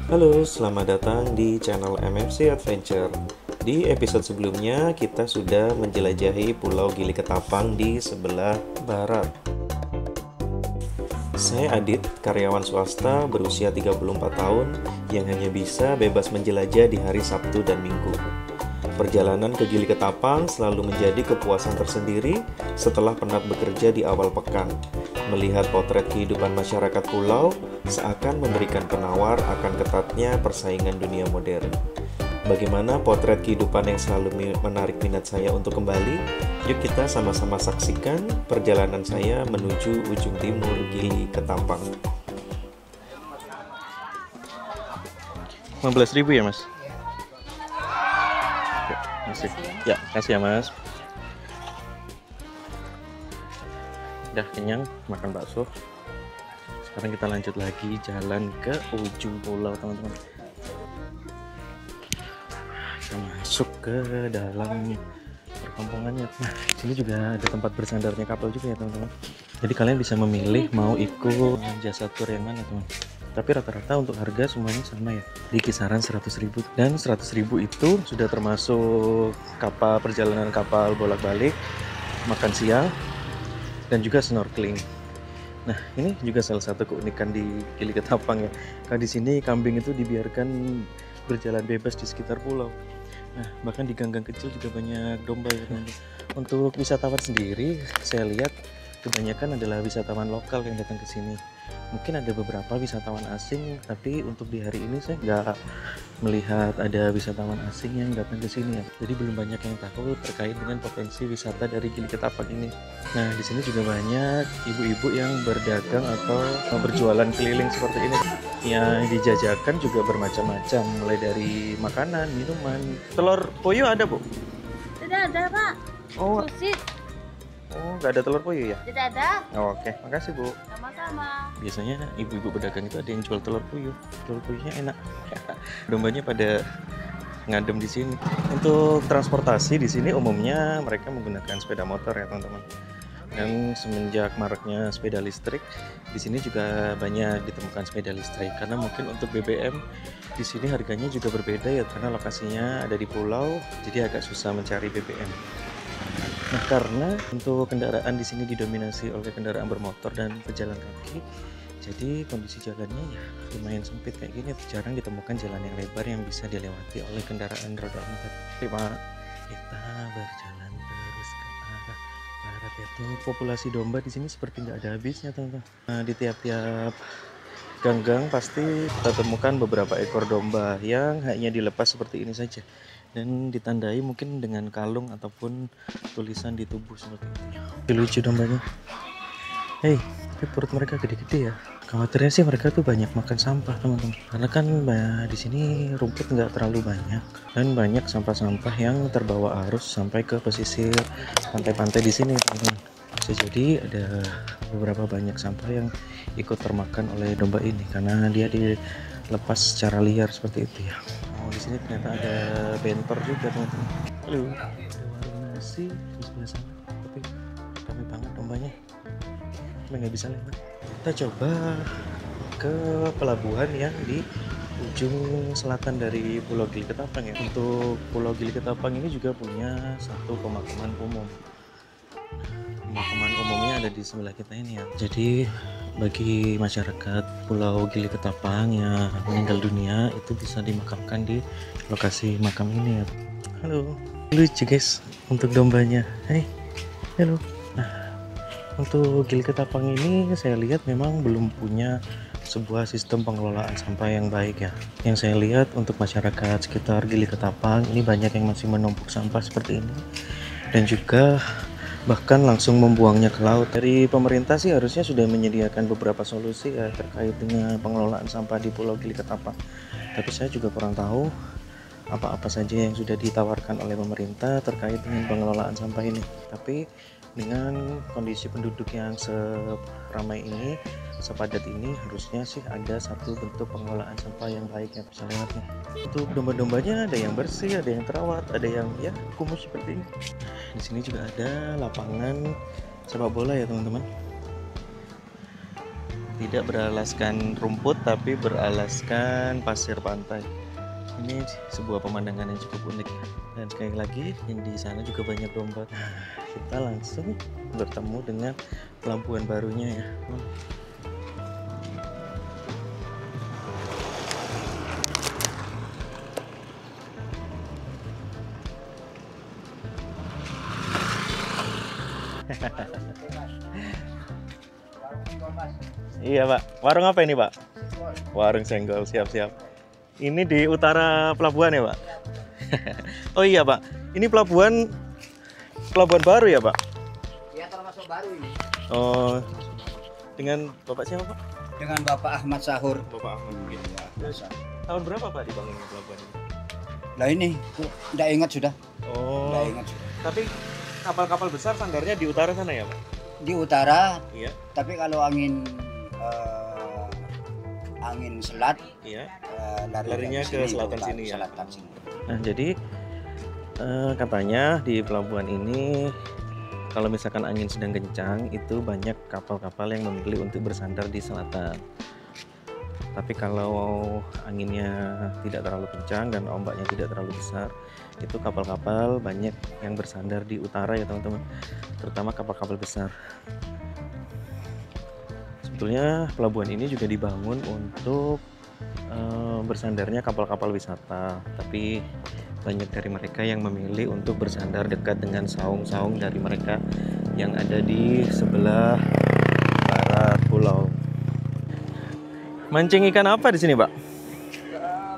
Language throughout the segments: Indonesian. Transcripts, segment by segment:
Halo, selamat datang di channel MFC Adventure. Di episode sebelumnya, kita sudah menjelajahi Pulau Gili Ketapang di sebelah barat. Saya Adit, karyawan swasta berusia 34 tahun yang hanya bisa bebas menjelajah di hari Sabtu dan Minggu. Perjalanan ke Gili Ketapang selalu menjadi kepuasan tersendiri setelah penat bekerja di awal pekan. Melihat potret kehidupan masyarakat pulau seakan memberikan penawar akan ketatnya persaingan dunia modern. Bagaimana potret kehidupan yang selalu menarik minat saya untuk kembali? Yuk kita sama-sama saksikan perjalanan saya menuju ujung timur Gili Ketapang. 15.000 ya mas? Masih. Ya, kasih ya mas. Udah kenyang makan bakso. Sekarang kita lanjut lagi jalan ke ujung pulau teman-teman. Kita masuk ke dalam perkampungannya. Nah, sini juga ada tempat bersandarnya kapal juga ya teman-teman. Jadi kalian bisa memilih mau ikut jasa tur yang mana teman. Tapi rata-rata untuk harga semuanya sama ya, di kisaran 100.000, dan 100.000 itu sudah termasuk kapal perjalanan kapal bolak-balik, makan siang, dan juga snorkeling. Nah, ini juga salah satu keunikan di Gili Ketapang ya. Karena di sini kambing itu dibiarkan berjalan bebas di sekitar pulau. Nah, bahkan di gang-gang kecil juga banyak domba ya teman-teman. Untuk wisatawan sendiri, saya lihat kebanyakan adalah wisatawan lokal yang datang ke sini. Mungkin ada beberapa wisatawan asing, tapi untuk di hari ini saya nggak melihat ada wisatawan asing yang datang ke sini ya. Jadi belum banyak yang tahu terkait dengan potensi wisata dari Gili Ketapang ini. Nah, di sini juga banyak ibu-ibu yang berdagang atau berjualan keliling seperti ini. Yang dijajakan juga bermacam-macam, mulai dari makanan, minuman. Telur puyuh ada, Bu? Tidak ada, Pak. Oh, Sosis nggak ada telur puyuh ya? tidak ada. Oh, oke, makasih Bu. Sama-sama. Biasanya ibu-ibu pedagang itu ada yang jual telur puyuh. Telur puyuhnya enak. Dombanya pada ngadem di sini. Untuk transportasi di sini umumnya mereka menggunakan sepeda motor ya teman-teman. Dan semenjak maraknya sepeda listrik, di sini juga banyak ditemukan sepeda listrik. Karena mungkin untuk BBM di sini harganya juga berbeda ya, karena lokasinya ada di pulau, jadi agak susah mencari BBM. Nah, karena untuk kendaraan di sini didominasi oleh kendaraan bermotor dan pejalan kaki, jadi kondisi jalannya ya lumayan sempit kayak gini. Jarang ditemukan jalan yang lebar yang bisa dilewati oleh kendaraan roda 4. Kita berjalan terus ke arah barat ya. Populasi domba di sini seperti nggak ada habisnya teman-teman. Nah, di tiap-tiap gang-gang pasti kita temukan beberapa ekor domba yang hanya dilepas seperti ini saja, dan ditandai mungkin dengan kalung ataupun tulisan di tubuh seperti itu. Lucu dombanya. Hei, tapi perut mereka gede-gede ya. Khawatirnya sih mereka tuh banyak makan sampah teman-teman. Karena kan di sini rumput nggak terlalu banyak, dan banyak sampah-sampah yang terbawa arus sampai ke pesisir pantai-pantai di sini teman-teman. Bisa jadi ada beberapa banyak sampah yang ikut termakan oleh domba ini karena dia dilepas secara liar seperti itu ya. Oh, di sini ternyata ada bentor juga teman-teman. Halo, ada warung nasi di sebelah sana, tapi ramai banget dombanya, tapi nggak bisa lewat. Kita coba ke pelabuhan yang di ujung selatan dari Pulau Gili Ketapang ya. Untuk Pulau Gili Ketapang ini juga punya satu pemakaman umum. Pemakaman umumnya ada di sebelah kita ini ya. Jadi bagi masyarakat Pulau Gili Ketapang yang meninggal dunia itu bisa dimakamkan di lokasi makam ini ya. Halo, lucu guys untuk dombanya. Hai, halo. Nah, untuk Gili Ketapang ini saya lihat memang belum punya sebuah sistem pengelolaan sampah yang baik ya. Yang saya lihat untuk masyarakat sekitar Gili Ketapang ini banyak yang masih menumpuk sampah seperti ini, dan juga bahkan langsung membuangnya ke laut. Dari pemerintah sih harusnya sudah menyediakan beberapa solusi ya terkait dengan pengelolaan sampah di Pulau Gili Ketapang. Tapi saya juga kurang tahu apa-apa saja yang sudah ditawarkan oleh pemerintah terkait dengan pengelolaan sampah ini. Tapi dengan kondisi penduduk yang seramai ini, sepadat ini, harusnya sih ada satu bentuk pengelolaan sampah yang baik yang bisa lewat nih. Untuk domba-dombanya ada yang bersih, ada yang terawat, ada yang ya kumuh seperti ini. Di sini juga ada lapangan sepak bola ya teman-teman. Tidak beralaskan rumput tapi beralaskan pasir pantai. Ini sebuah pemandangan yang cukup unik. Dan sekali lagi yang di sana juga banyak domba. Kita langsung bertemu dengan pelabuhan barunya ya. Iya Pak, warung apa ini Pak? Warung senggol, siap-siap. Ini di utara pelabuhan ya Pak? Oh iya Pak, ini pelabuhan baru ya Pak? Ya termasuk baru ini. Oh, dengan Bapak siapa Pak? Dengan Bapak Ahmad Sahur. Bapak Ahmad mungkin. Ya, Tahun berapa Pak dibangun pelabuhan ini? Nah ini, tidak ingat sudah. Oh, Tidak ingat sudah. tapi kapal-kapal besar sandarnya di utara sana ya Pak? Di utara, Iya. tapi kalau angin selat, Iya. larinya Larinya ke selatan sini ya? Selatan sini. Nah, jadi katanya di pelabuhan ini kalau misalkan angin sedang kencang itu banyak kapal-kapal yang memilih untuk bersandar di selatan. Tapi kalau anginnya tidak terlalu kencang dan ombaknya tidak terlalu besar, itu kapal-kapal banyak yang bersandar di utara ya teman-teman, terutama kapal-kapal besar. Sebetulnya pelabuhan ini juga dibangun untuk bersandarnya kapal-kapal wisata, tapi banyak dari mereka yang memilih untuk bersandar dekat dengan saung-saung dari mereka yang ada di sebelah barat pulau. Mancing ikan apa di sini, Pak?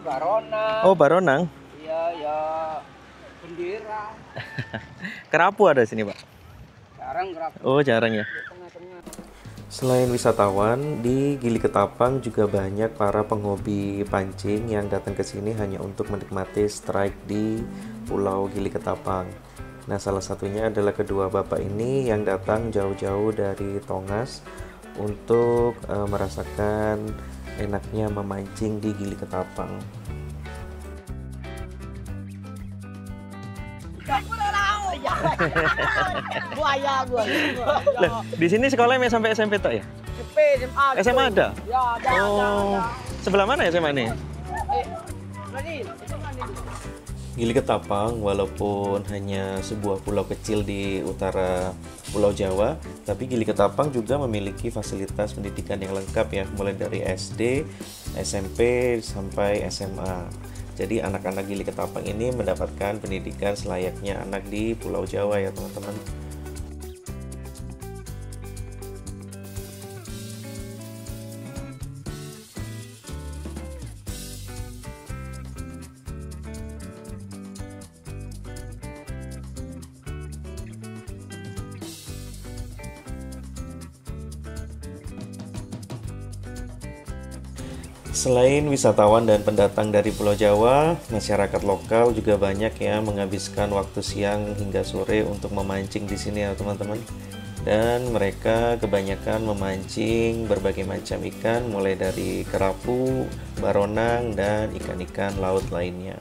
Barona. Oh, baronang. Iya, ya. Bendera. Kerapu ada di sini, Pak? Jarang gerak Oh, jarang ya. tengah-tengah. Selain wisatawan, di Gili Ketapang juga banyak para penghobi pancing yang datang ke sini hanya untuk menikmati strike di Pulau Gili Ketapang. Nah, salah satunya adalah kedua bapak ini yang datang jauh-jauh dari Tongas untuk merasakan enaknya memancing di Gili Ketapang. Buaya gua. Lah, di sini sekolahnya sampai SMP tok ya? SMA ada? Ya, ada. Oh, sebelah mana ya SMA ini? Gili Ketapang walaupun hanya sebuah pulau kecil di utara Pulau Jawa, tapi Gili Ketapang juga memiliki fasilitas pendidikan yang lengkap ya, mulai dari SD, SMP sampai SMA. Jadi anak-anak Gili Ketapang ini mendapatkan pendidikan selayaknya anak di Pulau Jawa ya teman-teman. Selain wisatawan dan pendatang dari Pulau Jawa, masyarakat lokal juga banyak ya menghabiskan waktu siang hingga sore untuk memancing di sini ya teman-teman. Dan mereka kebanyakan memancing berbagai macam ikan mulai dari kerapu, baronang, dan ikan-ikan laut lainnya.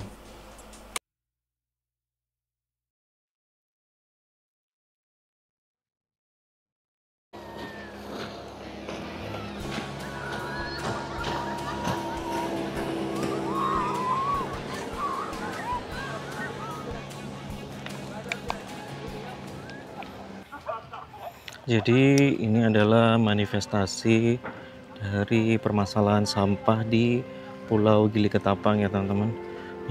Jadi ini adalah manifestasi dari permasalahan sampah di Pulau Gili Ketapang ya teman-teman.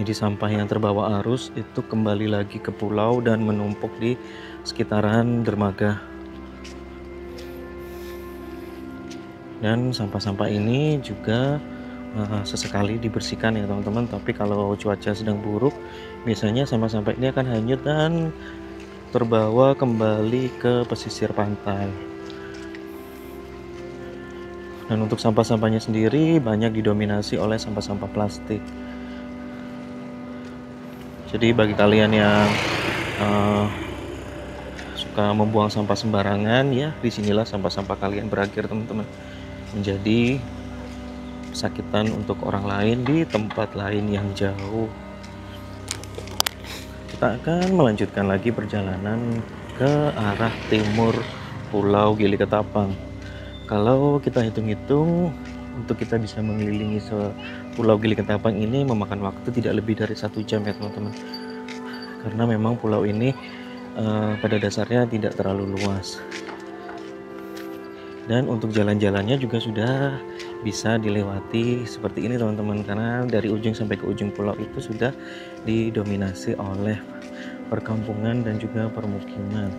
Jadi sampah yang terbawa arus itu kembali lagi ke pulau dan menumpuk di sekitaran dermaga. Dan sampah-sampah ini juga sesekali dibersihkan ya teman-teman. Tapi kalau cuaca sedang buruk, biasanya sampah-sampah ini akan hanyut dan terbawa kembali ke pesisir pantai. Dan untuk sampah-sampahnya sendiri banyak didominasi oleh sampah-sampah plastik. Jadi bagi kalian yang suka membuang sampah sembarangan ya, disinilah sampah-sampah kalian berakhir teman-teman, menjadi kesakitan untuk orang lain di tempat lain yang jauh. Kita akan melanjutkan lagi perjalanan ke arah timur Pulau Gili Ketapang. Kalau kita hitung-hitung, untuk kita bisa mengelilingi Pulau Gili Ketapang ini memakan waktu tidak lebih dari 1 jam ya teman-teman. Karena memang pulau ini pada dasarnya tidak terlalu luas. Dan untuk jalan-jalannya juga sudah bisa dilewati seperti ini teman-teman, karena dari ujung sampai ke ujung pulau itu sudah didominasi oleh perkampungan dan juga permukiman.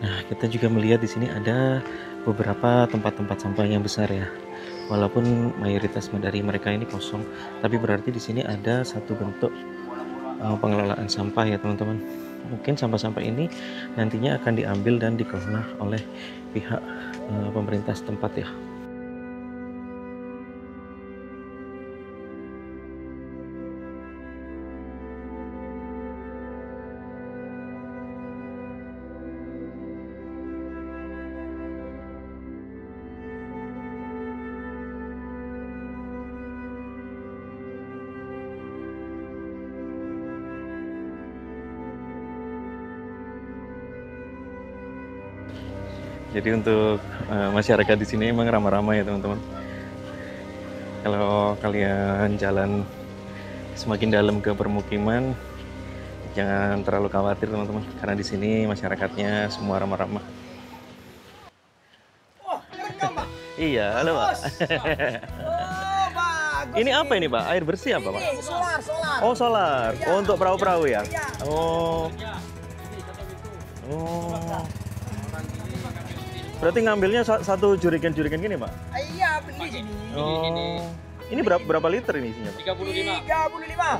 Nah, kita juga melihat di sini ada beberapa tempat-tempat sampah yang besar ya. Walaupun mayoritas dari mereka ini kosong, tapi berarti di sini ada satu bentuk pengelolaan sampah ya teman-teman. Mungkin sampah-sampah ini nantinya akan diambil dan dikelola oleh pihak pemerintah setempat ya. Jadi untuk masyarakat di sini emang ramah-ramah ya teman-teman. Kalau kalian jalan semakin dalam ke permukiman, jangan terlalu khawatir teman-teman, karena di sini masyarakatnya semua ramah-ramah. Iya, halo Pak. Oh, bagus. Ini apa ini Pak? Air bersih apa Pak? Ini solar. Oh solar. Oh untuk perahu-perahu ya? Iya. Oh. Oh. Berarti ngambilnya satu jurigen-jurigen gini Pak? Iya, beli sini. Oh. Ini berapa liter ini isinya Pak?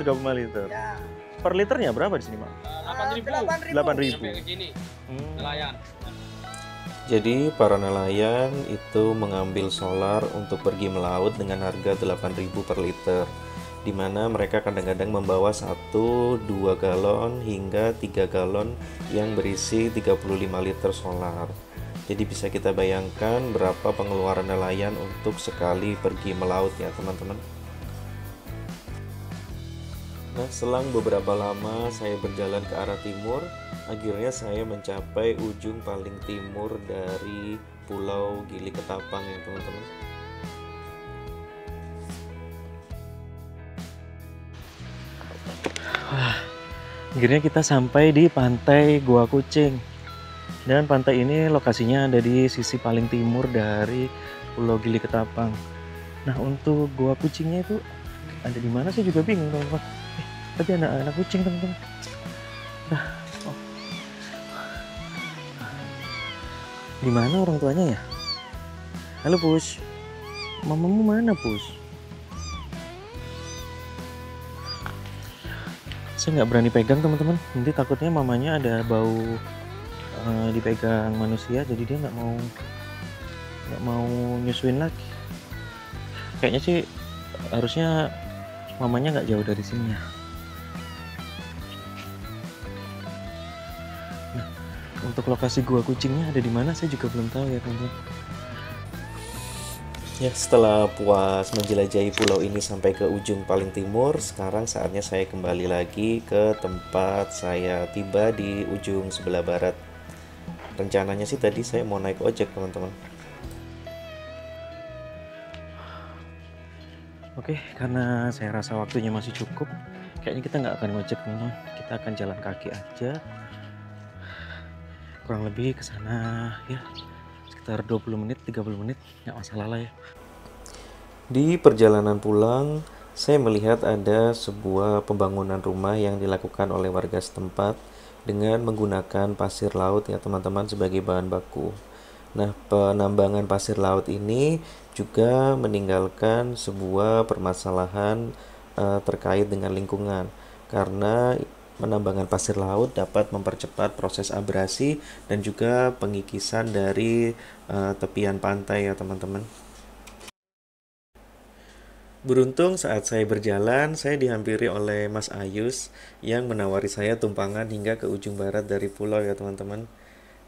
35. 35 liter. Ya. Per liternya berapa di sini Pak? 8.000. Nelayan. Jadi para nelayan itu mengambil solar untuk pergi melaut dengan harga 8.000 per liter, di mana mereka kadang-kadang membawa 1-2 galon hingga 3 galon yang berisi 35 liter solar. Jadi bisa kita bayangkan berapa pengeluaran nelayan untuk sekali pergi melaut ya teman-teman. Nah, selang beberapa lama saya berjalan ke arah timur, akhirnya saya mencapai ujung paling timur dari Pulau Gili Ketapang ya teman-teman. Wah, akhirnya kita sampai di pantai Gua Kucing. Dan pantai ini lokasinya ada di sisi paling timur dari Pulau Gili Ketapang. Nah, untuk Gua Kucingnya itu ada di mana sih juga bingung teman-teman. Tapi anak kucing teman-teman. Di mana orang tuanya ya? Halo Push, mamamu mana Push? Saya nggak berani pegang teman-teman. Nanti takutnya mamanya ada bau dipegang manusia, jadi dia nggak mau nyusuin lagi. Kayaknya sih harusnya mamanya nggak jauh dari sini ya. Nah, untuk lokasi Gua Kucingnya ada di mana saya juga belum tahu ya teman-teman. Ya, setelah puas menjelajahi pulau ini sampai ke ujung paling timur, sekarang saatnya saya kembali lagi ke tempat saya tiba di ujung sebelah barat. Rencananya sih tadi saya mau naik ojek teman-teman. Oke, karena saya rasa waktunya masih cukup, kayaknya kita nggak akan ngojek teman-teman. Kita akan jalan kaki aja, kurang lebih ke sana ya sekitar 20 menit, 30 menit, nggak masalah lah ya. Di perjalanan pulang, saya melihat ada sebuah pembangunan rumah yang dilakukan oleh warga setempat dengan menggunakan pasir laut ya teman-teman sebagai bahan baku. Nah, penambangan pasir laut ini juga meninggalkan sebuah permasalahan terkait dengan lingkungan, karena penambangan pasir laut dapat mempercepat proses abrasi dan juga pengikisan dari tepian pantai ya teman-teman. Beruntung saat saya berjalan, saya dihampiri oleh Mas Ayus yang menawari saya tumpangan hingga ke ujung barat dari pulau ya teman-teman.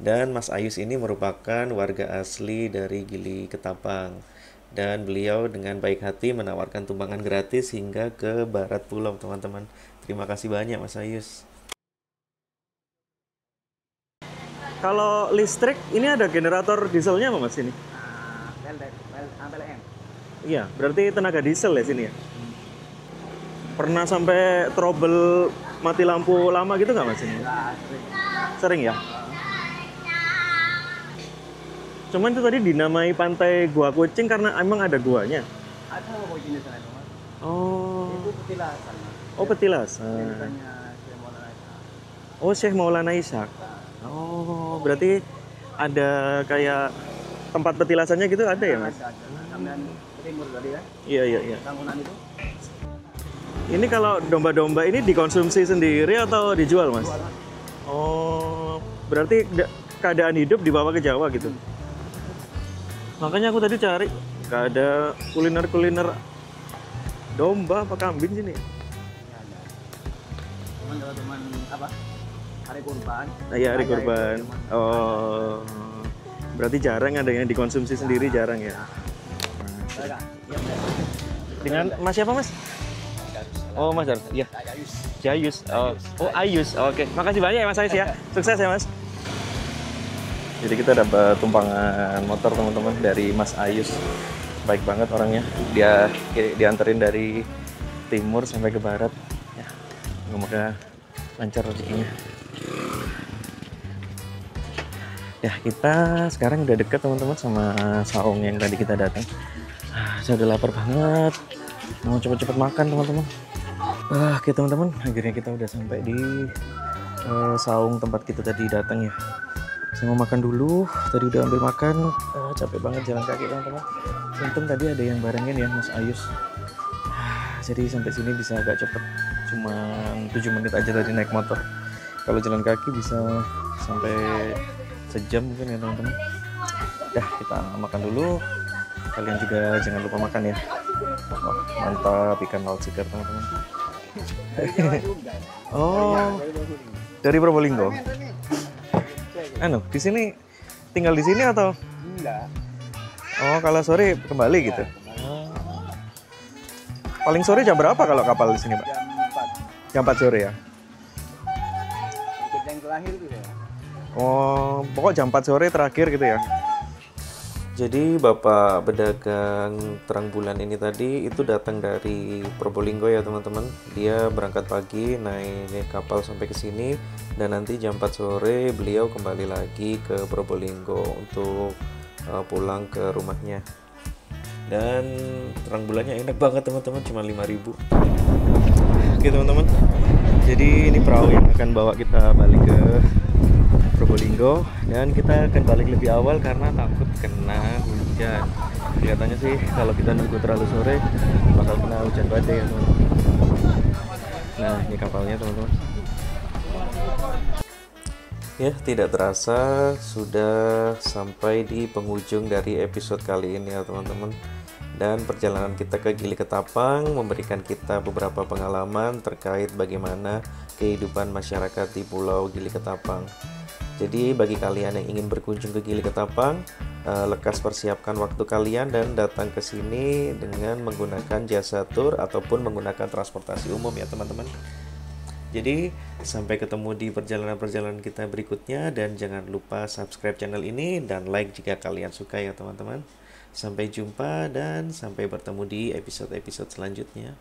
Dan Mas Ayus ini merupakan warga asli dari Gili Ketapang. Dan beliau dengan baik hati menawarkan tumpangan gratis hingga ke barat pulau teman-teman. Terima kasih banyak Mas Ayus. Kalau listrik ini ada generator dieselnya apa Mas ini? PLN. Iya, berarti tenaga diesel ya sini ya. Pernah sampai trouble mati lampu lama gitu nggak Mas ini? Sering ya? Cuman itu tadi dinamai pantai Gua Kucing karena emang ada guanya. Ada kok jenis sana itu, Mas. Oh. Itu petilasan, Mas. Oh, petilasan. Ceritanya Syekh Maulana Ishaq. Oh, Syekh Maulana Ishaq. Oh, berarti ada kayak tempat petilasannya gitu ada ya, Mas? Ada. Sampean timur tadi ya. Iya, iya, iya. Bangunan itu. Ini kalau domba-domba ini dikonsumsi sendiri atau dijual, Mas? Oh, berarti keadaan hidup dibawa ke Jawa gitu. Makanya aku tadi cari, nggak ada kuliner-kuliner domba apa kambing sini. Ini ada. Cuman kalau cuman apa? Hari kurban. Nah, iya, hari Ada kurban. itu, cuman Oh, berarti jarang ada yang dikonsumsi sendiri, jarang ya. ada. Iya, Dengan Mas siapa, Mas? Oh, Mas Dar. Iya. Jayus. Oh, Ayus. Oke. Makasih banyak ya Mas Ayus ya. Sukses ya, Mas. Jadi kita dapat tumpangan motor teman-teman dari Mas Ayus. Baik banget orangnya. Dia dianterin dari timur sampai ke barat. Ya. Semoga lancar rezekinya. Ya, kita sekarang udah deket teman-teman sama saung yang tadi kita datang. Saya udah lapar banget. Mau cepet-cepet makan teman-teman. Oke teman-teman, akhirnya kita udah sampai di saung tempat kita tadi datang ya. Saya mau makan dulu, tadi udah ambil makan, capek banget jalan kaki teman-teman. Untung tadi ada yang barengin ya Mas Ayus. Jadi sampai sini bisa agak cepet, cuma 7 menit aja tadi naik motor. Kalau jalan kaki bisa sampai sejam mungkin ya teman-teman. Dah, kita makan dulu. Kalian juga jangan lupa makan ya. Wah, mantap ikan laut segar teman-teman. Oh, dari Probolinggo. Di sini tinggal di sini atau? Enggak. Oh, kalau sore kembali gitu. Paling sore jam berapa kalau kapal di sini, Pak? Jam 4. Jam 4 sore ya. Ikut yang terakhir itu ya. Oh, pokok jam 4 sore terakhir gitu ya. Jadi bapak pedagang terang bulan ini tadi itu datang dari Probolinggo ya teman-teman. Dia berangkat pagi naik kapal sampai ke sini dan nanti jam 4 sore beliau kembali lagi ke Probolinggo untuk pulang ke rumahnya. Dan terang bulannya enak banget teman-teman, cuma 5.000. Oke teman-teman. Jadi ini perahu yang akan bawa kita balik ke Probolinggo dan kita akan balik lebih awal karena takut kena hujan. Kelihatannya sih kalau kita nunggu terlalu sore bakal kena hujan badai ya teman-teman. Nah ini kapalnya teman-teman. Ya tidak terasa sudah sampai di penghujung dari episode kali ini ya teman-teman. Dan perjalanan kita ke Gili Ketapang memberikan kita beberapa pengalaman terkait bagaimana kehidupan masyarakat di Pulau Gili Ketapang. Jadi bagi kalian yang ingin berkunjung ke Gili Ketapang, lekas persiapkan waktu kalian dan datang ke sini dengan menggunakan jasa tur ataupun menggunakan transportasi umum ya teman-teman. Jadi sampai ketemu di perjalanan-perjalanan kita berikutnya dan jangan lupa subscribe channel ini dan like jika kalian suka ya teman-teman. Sampai jumpa dan sampai bertemu di episode-episode selanjutnya.